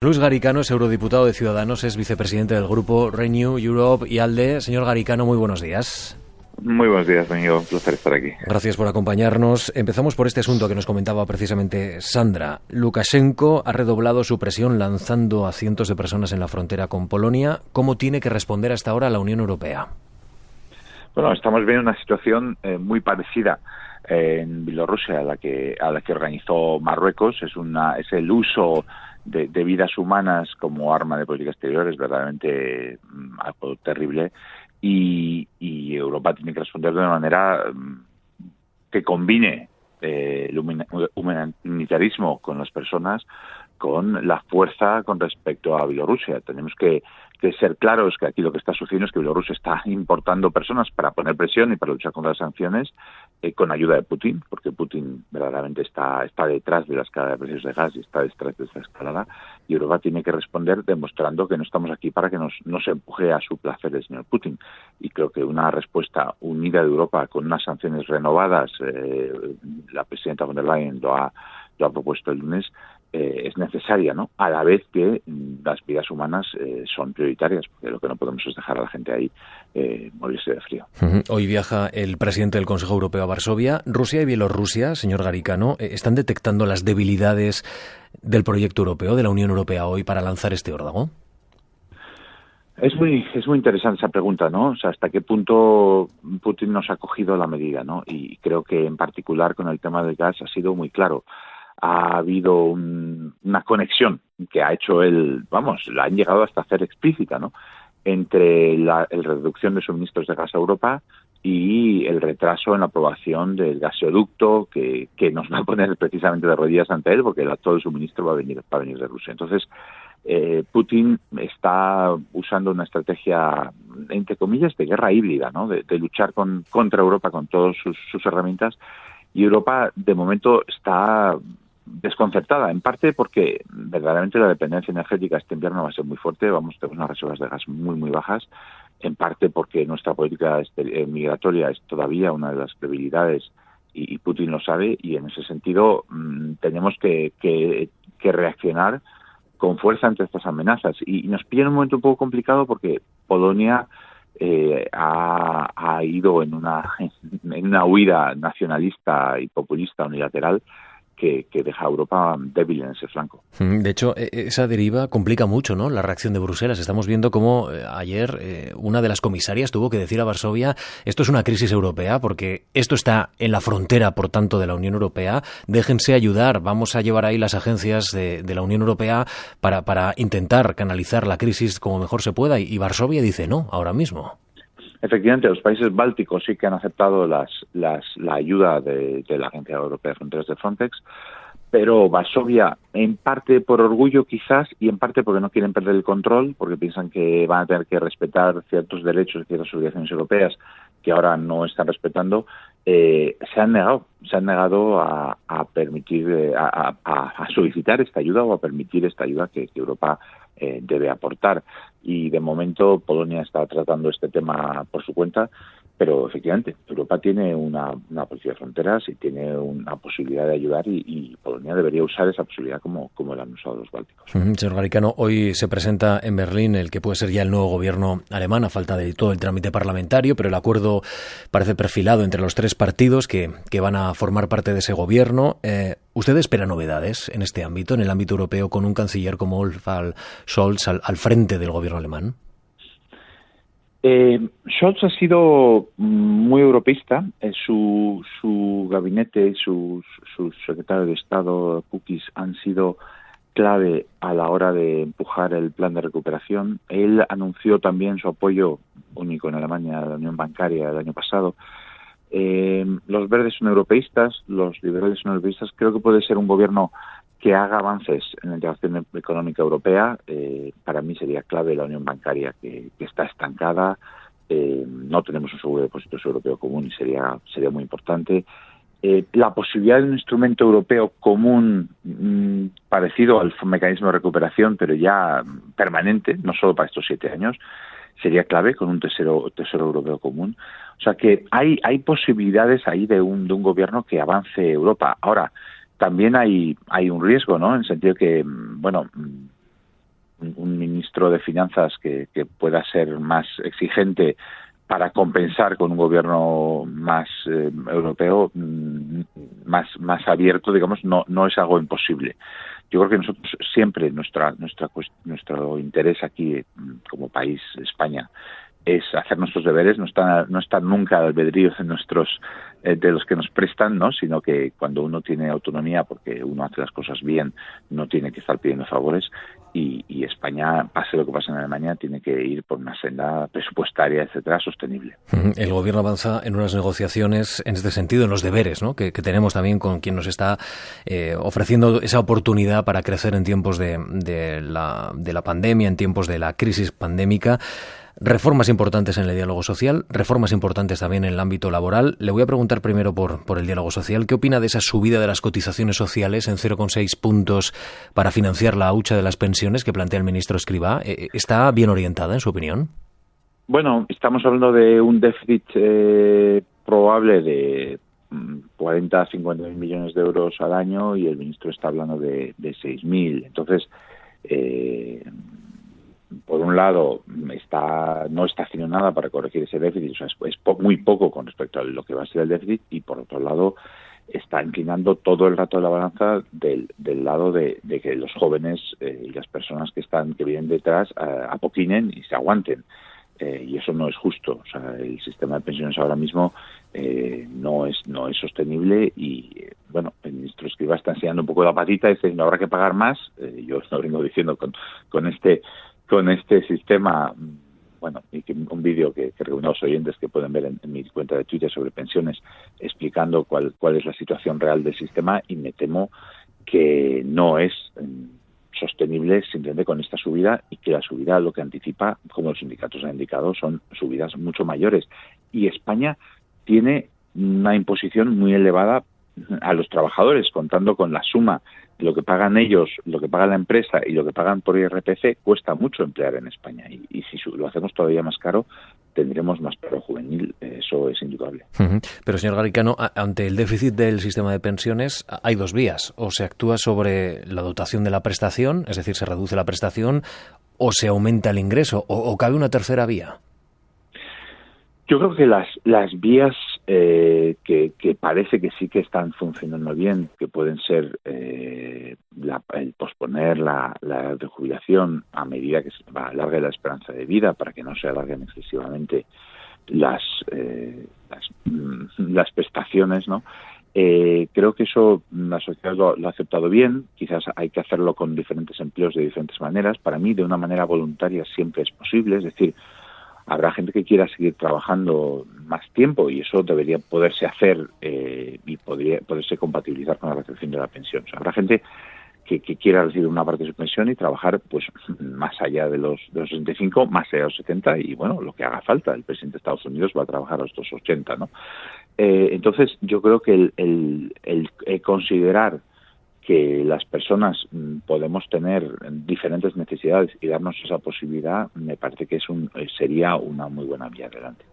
Luis Garicano es eurodiputado de Ciudadanos, es vicepresidente del grupo Renew Europe y ALDE. Señor Garicano, muy buenos días. Muy buenos días, amigo. Un placer estar aquí. Gracias por acompañarnos. Empezamos por este asunto que nos comentaba precisamente Sandra. Lukashenko ha redoblado su presión lanzando a cientos de personas en la frontera con Polonia. ¿Cómo tiene que responder hasta ahora la Unión Europea? Bueno, estamos viendo una situación muy parecida en Bielorrusia a la que organizó Marruecos. Es el uso de vidas humanas como arma de política exterior, es verdaderamente algo terrible, y Europa tiene que responder de una manera que combine el humanitarismo con las personas, con la fuerza con respecto a Bielorrusia. Tenemos que ser claros que aquí lo que está sucediendo es que Bielorrusia está importando personas para poner presión y para luchar contra las sanciones con ayuda de Putin, porque Putin verdaderamente está detrás de la escalada de precios de gas y está detrás de esta escalada, y Europa tiene que responder demostrando que no estamos aquí para que nos empuje a su placer el señor Putin. Y creo que una respuesta unida de Europa con unas sanciones renovadas, la presidenta von der Leyen lo ha propuesto el lunes, es necesaria, ¿no? A la vez que las vidas humanas son prioritarias, porque lo que no podemos es dejar a la gente ahí morirse de frío. Hoy viaja el presidente del Consejo Europeo a Varsovia. Rusia y Bielorrusia, señor Garicano, ¿están detectando las debilidades del proyecto europeo, de la Unión Europea hoy, para lanzar este órdago? Es muy interesante esa pregunta, ¿no? O sea, hasta qué punto Putin nos ha cogido la medida, ¿no? Y creo que en particular con el tema del gas ha sido muy claro. Ha habido una conexión que ha hecho la han llegado hasta hacer explícita, ¿no? Entre la reducción de suministros de gas a Europa y el retraso en la aprobación del gasoducto que nos va a poner precisamente de rodillas ante él, porque todo el suministro va a venir de Rusia. Entonces, Putin está usando una estrategia, entre comillas, de guerra híbrida, ¿no? De luchar contra Europa con todas sus herramientas, y Europa de momento está desconcertada, en parte porque verdaderamente la dependencia energética este invierno va a ser muy fuerte, tenemos unas reservas de gas muy muy bajas, en parte porque nuestra política migratoria es todavía una de las debilidades y Putin lo sabe, y en ese sentido tenemos que reaccionar con fuerza ante estas amenazas, y nos pilla en un momento un poco complicado porque Polonia ha ido en una huida nacionalista y populista unilateral que deja a Europa débil en ese flanco. De hecho, esa deriva complica mucho, ¿no?, la reacción de Bruselas. Estamos viendo cómo ayer una de las comisarias tuvo que decir a Varsovia: esto es una crisis europea porque esto está en la frontera, por tanto, de la Unión Europea. Déjense ayudar, vamos a llevar ahí las agencias de la Unión Europea para intentar canalizar la crisis como mejor se pueda. Y Varsovia dice no, ahora mismo. Efectivamente, los países bálticos sí que han aceptado la ayuda de la Agencia Europea de Fronteras de Frontex, pero Varsovia, en parte por orgullo quizás, y en parte porque no quieren perder el control, porque piensan que van a tener que respetar ciertos derechos y ciertas obligaciones europeas que ahora no están respetando, se han negado a permitir, a solicitar esta ayuda o a permitir esta ayuda que Europa debe aportar. Y de momento Polonia está tratando este tema por su cuenta, pero efectivamente Europa tiene una policía de fronteras y tiene una posibilidad de ayudar, y Polonia debería usar esa posibilidad como la han usado los bálticos. Señor Garicano, hoy se presenta en Berlín el que puede ser ya el nuevo gobierno alemán, a falta de todo el trámite parlamentario, pero el acuerdo parece perfilado entre los tres partidos que van a formar parte de ese gobierno. ¿Usted espera novedades en este ámbito, en el ámbito europeo, con un canciller como Olaf Scholz al frente del gobierno alemán? Scholz ha sido muy europeísta. Su gabinete, su secretario de Estado, Kukis, han sido clave a la hora de empujar el plan de recuperación. Él anunció también su apoyo único en Alemania a la unión bancaria el año pasado. Los verdes son europeístas, los liberales son europeístas. Creo que puede ser un gobierno que haga avances en la integración económica europea. Para mí sería clave la unión bancaria, que está estancada. No tenemos un seguro de depósitos europeo común y sería muy importante. La posibilidad de un instrumento europeo común parecido al mecanismo de recuperación, pero ya permanente, no solo para estos 7 años, sería clave, con un tesoro europeo común. O sea que hay posibilidades ahí de un gobierno que avance Europa. Ahora, también hay un riesgo, ¿no? En el sentido que, bueno, un ministro de Finanzas que pueda ser más exigente para compensar con un gobierno más europeo, más abierto, digamos, no es algo imposible. Yo creo que nosotros siempre nuestro interés aquí como país, España, es hacer nuestros deberes, no está nunca al albedrío de los que nos prestan, ¿no? Sino que cuando uno tiene autonomía, porque uno hace las cosas bien, no tiene que estar pidiendo favores, y España, pase lo que pase en Alemania, tiene que ir por una senda presupuestaria, etcétera, sostenible. El gobierno avanza en unas negociaciones en este sentido, en los deberes, ¿no? que tenemos también con quien nos está ofreciendo esa oportunidad para crecer en tiempos de la pandemia, en tiempos de la crisis pandémica. Reformas importantes en el diálogo social, reformas importantes también en el ámbito laboral. Le voy a preguntar primero por el diálogo social. ¿Qué opina de esa subida de las cotizaciones sociales en 0,6 puntos para financiar la hucha de las pensiones que plantea el ministro Escrivá? ¿Está bien orientada, en su opinión? Bueno, estamos hablando de un déficit probable de 40 a 50 mil millones de euros al año y el ministro está hablando de 6.000. Entonces, por un lado, no está haciendo nada para corregir ese déficit, o sea, es muy poco con respecto a lo que va a ser el déficit, y por otro lado, está inclinando todo el rato la balanza del lado de que los jóvenes y las personas que vienen detrás apoquinen y se aguanten. Y eso no es justo. O sea, el sistema de pensiones ahora mismo no es sostenible y, bueno, el ministro Escrivá está enseñando un poco la patita y diciendo habrá que pagar más. Yo lo vengo diciendo con este sistema, bueno, y un vídeo que recomiendo a los oyentes que pueden ver en mi cuenta de Twitter sobre pensiones, explicando cuál es la situación real del sistema, y me temo que no es sostenible simplemente con esta subida, y que la subida lo que anticipa, como los sindicatos han indicado, son subidas mucho mayores. Y España tiene una imposición muy elevada a los trabajadores, contando con la suma de lo que pagan ellos, lo que paga la empresa y lo que pagan por IRPF, cuesta mucho emplear en España. Y si lo hacemos todavía más caro, tendremos más paro juvenil, eso es indudable. Pero, señor Garicano, ante el déficit del sistema de pensiones hay dos vías: o se actúa sobre la dotación de la prestación, es decir, se reduce la prestación, o se aumenta el ingreso, o cabe una tercera vía. Yo creo que las vías que parece que sí que están funcionando bien, que pueden ser el posponer la edad de jubilación a medida que se alargue la esperanza de vida, para que no se alarguen excesivamente las prestaciones, ¿no? Creo que eso la sociedad lo ha aceptado bien. Quizás hay que hacerlo con diferentes empleos de diferentes maneras. Para mí, de una manera voluntaria siempre es posible, es decir, habrá gente que quiera seguir trabajando más tiempo y eso debería poderse hacer y poderse compatibilizar con la recepción de la pensión. O sea, habrá gente que quiera recibir una parte de su pensión y trabajar pues más allá de los 65, más allá de los 70, y bueno, lo que haga falta. El presidente de Estados Unidos va a trabajar a estos 80, ¿no? Entonces, yo creo que el considerar que las personas podemos tener diferentes necesidades y darnos esa posibilidad, me parece que sería una muy buena vía adelante.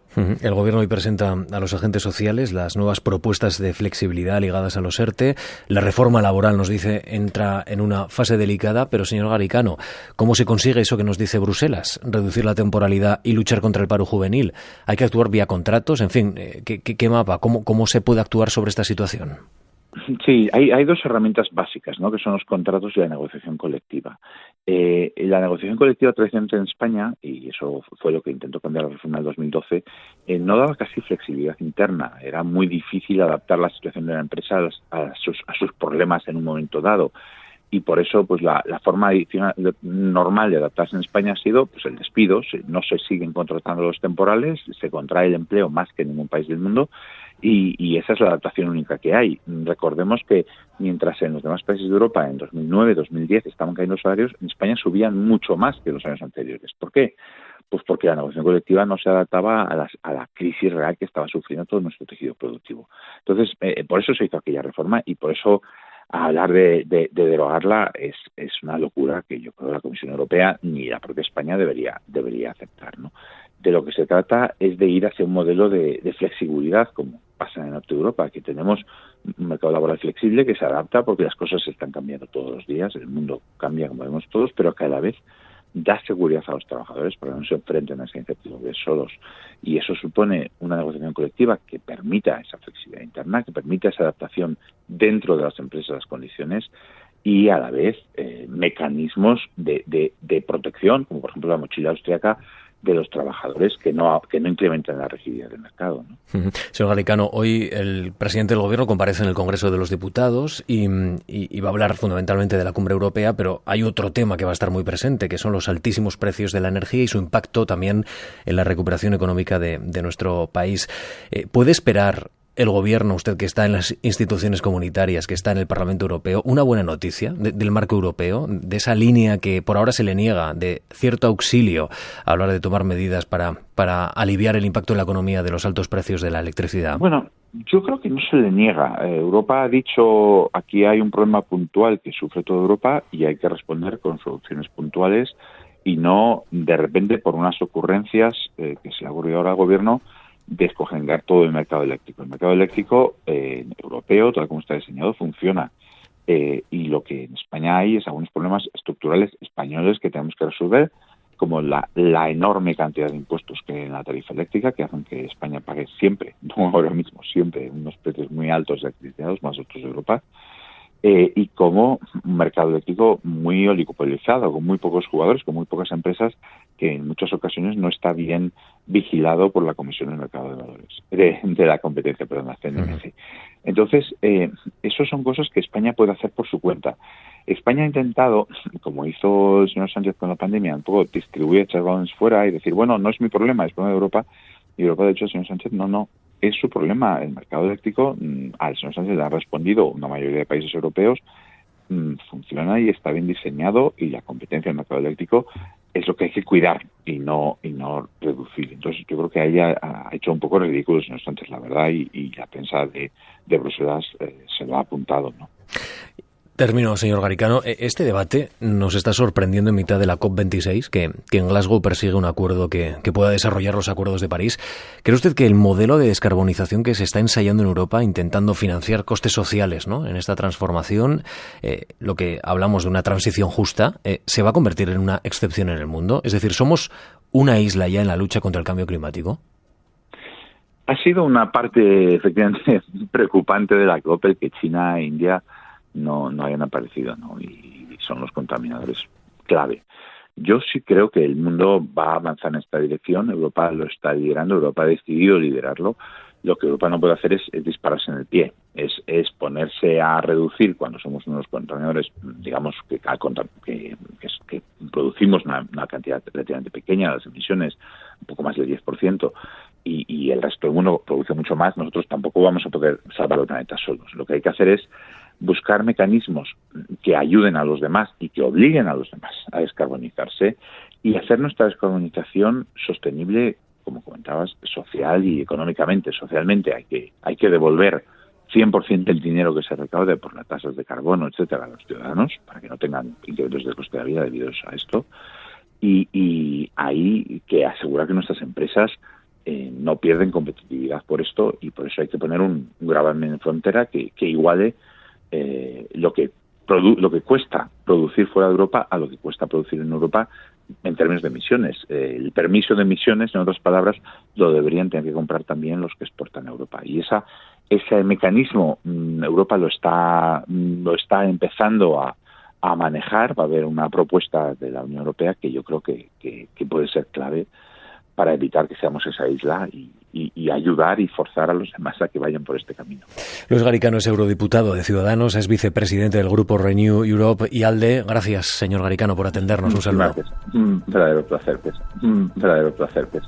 El Gobierno hoy presenta a los agentes sociales las nuevas propuestas de flexibilidad ligadas a los ERTE. La reforma laboral, nos dice, entra en una fase delicada, pero, señor Garicano, ¿cómo se consigue eso que nos dice Bruselas? Reducir la temporalidad y luchar contra el paro juvenil. ¿Hay que actuar vía contratos? En fin, ¿qué mapa? ¿Cómo se puede actuar sobre esta situación? Sí, hay dos herramientas básicas, ¿no?, que son los contratos y la negociación colectiva. La negociación colectiva tradicionalmente en España, y eso fue lo que intentó cambiar la reforma del 2012, no daba casi flexibilidad interna. Era muy difícil adaptar la situación de la empresa a sus problemas en un momento dado. Y por eso, pues la forma normal de adaptarse en España ha sido pues el despido. No se siguen contratando los temporales, se contrae el empleo más que en ningún país del mundo, y esa es la adaptación única que hay. Recordemos que mientras en los demás países de Europa en 2009, 2010 estaban cayendo los salarios, en España subían mucho más que los años anteriores. ¿Por qué? Pues porque la negociación colectiva no se adaptaba a la crisis real que estaba sufriendo todo nuestro tejido productivo. Entonces, por eso se hizo aquella reforma, y por eso hablar de derogarla es una locura que yo creo que la Comisión Europea ni la propia España debería aceptar, ¿no? De lo que se trata es de ir hacia un modelo de flexibilidad, como pasa en el norte de Europa, que tenemos un mercado laboral flexible que se adapta porque las cosas se están cambiando todos los días, el mundo cambia como vemos todos, pero cada vez da seguridad a los trabajadores para que no se enfrenten a esa incertidumbre solos. Y eso supone una negociación colectiva que permita esa flexibilidad interna, que permita esa adaptación dentro de las empresas, las condiciones, y a la vez mecanismos de protección, como por ejemplo la mochila austríaca, de los trabajadores que no incrementan la rigidez del mercado, ¿no? Señor Garicano, hoy el presidente del Gobierno comparece en el Congreso de los Diputados y va a hablar fundamentalmente de la cumbre europea, pero hay otro tema que va a estar muy presente, que son los altísimos precios de la energía y su impacto también en la recuperación económica de nuestro país. ¿Puede esperar el Gobierno, usted que está en las instituciones comunitarias, que está en el Parlamento Europeo, una buena noticia del marco europeo, de esa línea que por ahora se le niega, de cierto auxilio a la hora de tomar medidas para aliviar el impacto en la economía de los altos precios de la electricidad? Bueno, yo creo que no se le niega. Europa ha dicho, aquí hay un problema puntual que sufre toda Europa y hay que responder con soluciones puntuales y no de repente por unas ocurrencias que se le ha ocurrido ahora al Gobierno de escoger todo el mercado eléctrico. El mercado eléctrico europeo, tal como está diseñado, funciona. Y lo que en España hay es algunos problemas estructurales españoles que tenemos que resolver, como la enorme cantidad de impuestos que hay en la tarifa eléctrica, que hacen que España pague siempre, no ahora mismo, siempre unos precios muy altos de electricidad, los más altos de Europa, y como un mercado eléctrico muy oligopolizado, con muy pocos jugadores, con muy pocas empresas, que en muchas ocasiones no está bien vigilado por la Comisión del Mercado de Valores, de la competencia, perdón, la CNMC. Entonces, eso son cosas que España puede hacer por su cuenta. España ha intentado, como hizo el señor Sánchez con la pandemia, un poco distribuir, echar balones fuera y decir, bueno, no es mi problema, es problema de Europa. Y Europa, de hecho, el señor Sánchez, no, es su problema. El mercado eléctrico, al señor Sánchez le ha respondido una mayoría de países europeos, funciona y está bien diseñado, y la competencia del mercado eléctrico es lo que hay que cuidar y no reducir. Entonces yo creo que ahí ha hecho un poco ridículo el señor Sánchez, la verdad, y la prensa de Bruselas se lo ha apuntado, ¿no? Termino, señor Garicano. Este debate nos está sorprendiendo en mitad de la COP26, que en Glasgow persigue un acuerdo que pueda desarrollar los acuerdos de París. ¿Cree usted que el modelo de descarbonización que se está ensayando en Europa, intentando financiar costes sociales, ¿no?, en esta transformación, lo que hablamos de una transición justa, se va a convertir en una excepción en el mundo? Es decir, ¿somos una isla ya en la lucha contra el cambio climático? Ha sido una parte efectivamente preocupante de la COP el que China e India no hayan aparecido, ¿no? Y son los contaminadores clave. Yo sí creo que el mundo va a avanzar en esta dirección. Europa lo está liderando, Europa ha decidido liderarlo. Lo que Europa no puede hacer es dispararse en el pie, es ponerse a reducir cuando somos unos contaminadores, digamos, que producimos una cantidad relativamente pequeña de las emisiones, un poco más del 10%, y el resto del mundo produce mucho más. Nosotros tampoco vamos a poder salvar el planeta solos. Lo que hay que hacer es buscar mecanismos que ayuden a los demás y que obliguen a los demás a descarbonizarse y hacer nuestra descarbonización sostenible, como comentabas, social y económicamente. Socialmente hay que devolver 100% del dinero que se recaude por las tasas de carbono, etcétera, a los ciudadanos, para que no tengan incrementos de coste de la vida debido a esto. Y hay que asegurar que nuestras empresas no pierden competitividad por esto, y por eso hay que poner un gravamen en frontera que iguale lo que cuesta producir fuera de Europa a lo que cuesta producir en Europa en términos de emisiones. El permiso de emisiones, en otras palabras, lo deberían tener que comprar también los que exportan a Europa. Y ese mecanismo Europa lo está empezando a manejar. Va a haber una propuesta de la Unión Europea que yo creo que puede ser clave para evitar que seamos esa isla y ayudar y forzar a los demás a que vayan por este camino. Luis Garicano es eurodiputado de Ciudadanos, es vicepresidente del grupo Renew Europe y ALDE. Gracias, señor Garicano, por atendernos. Un saludo. Gracias. Un verdadero placer, pues.